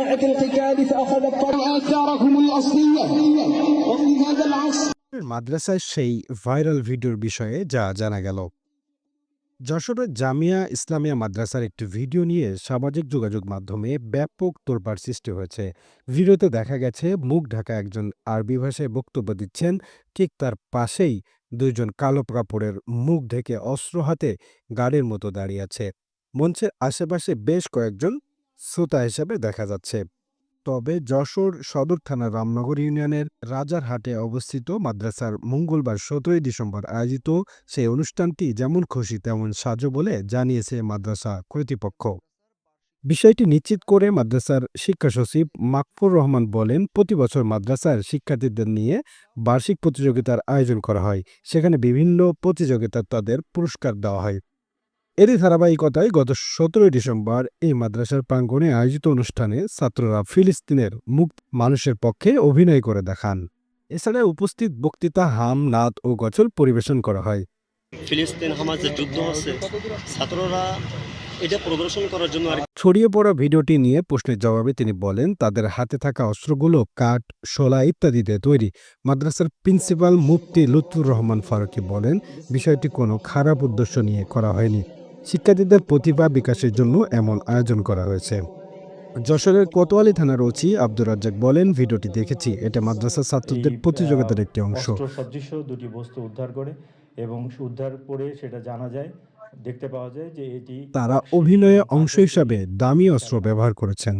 جماعة القتال فأخذت آثارهم الأصلية وفي هذا العصر মাদ্রাসায় সেই ভাইরাল ভিডিওর বিষয়ে যা জানা গেল। যশোরের জামিয়া ইসলামিয়া মাদ্রাসার একটি ভিডিও নিয়ে সামাজিক যোগাযোগ মাধ্যমে ব্যাপক তোলপাড় সৃষ্টি হয়েছে। ভিডিওতে দেখা গেছে মুখ ঢাকা একজন আরবি ভাষায় বক্তব্য দিচ্ছেন, ঠিক তার পাশেই দুইজন কালো কাপড়ের মুখ ঢেকে অস্ত্র হাতে গাড়ির মতো দাঁড়িয়ে আছে। মঞ্চের আশেপাশে বেশ কয়েকজন শ্রোতা হিসেবে দেখা যাচ্ছে। তবে যশোর সদর থানার রামনগর ইউনিয়নের রাজারহাটে অবস্থিত মাদ্রাসার মঙ্গলবার ১৭ই ডিসেম্বর আয়োজিত সেই অনুষ্ঠানটি যেমন খুশি তেমন সাজো বলে জানিয়েছে মাদ্রাসা কর্তৃপক্ষ। বিষয়টি নিশ্চিত করে মাদ্রাসার শিক্ষা সচিব মাকফুর রহমান বলেন, প্রতি বছর মাদ্রাসার শিক্ষার্থীদের নিয়ে বার্ষিক প্রতিযোগিতার আয়োজন করা হয়। সেখানে বিভিন্ন প্রতিযোগিতার তাদের পুরস্কার দেওয়া হয়। এরই ধারাবাহিকতায় গত ১৭ই ডিসেম্বর এই মাদ্রাসার প্রাঙ্গণে আয়োজিত অনুষ্ঠানে ছাত্ররা ফিলিস্তিনের মুক্ত মানুষের পক্ষে অভিনয় করে দেখান। এছাড়া উপস্থিত বক্তৃতা, হাম, নাত ও গজল পরিবেশন করা হয়। ফিলিস্তিন হামাস যে যুদ্ধ হচ্ছে, ছাত্ররা এটা প্রদর্শন করার জন্য ছড়িয়ে পড়া ভিডিওটি নিয়ে প্রশ্নের জবাবে তিনি বলেন, তাদের হাতে থাকা অস্ত্রগুলো কাঠ, শোলা ইত্যাদিতে তৈরি। মাদ্রাসার প্রিন্সিপাল মুফতি লুৎফুর রহমান ফারুকী বলেন, বিষয়টি কোনো খারাপ উদ্দেশ্য নিয়ে করা হয়নি। শিক্ষার্থীদের প্রতিভা বিকাশের জন্য এমন আয়োজন করা হয়েছে। যশোরের কোতোয়ালি থানার ওসি আব্দুর রাজ্জাক বলেন, ভিডিওটি দেখেছি, এটা মাদ্রাসার ছাত্রদের প্রতিযোগিতার একটি অংশ। সদৃশ্য দুটি বস্তু উদ্ধার করে এবং উদ্ধার করে সেটা জানা যায়, দেখতে পাওয়া যায় যে এটি তারা অভিনয়ে অংশ হিসাবে দামি অস্ত্র ব্যবহার করেছেন।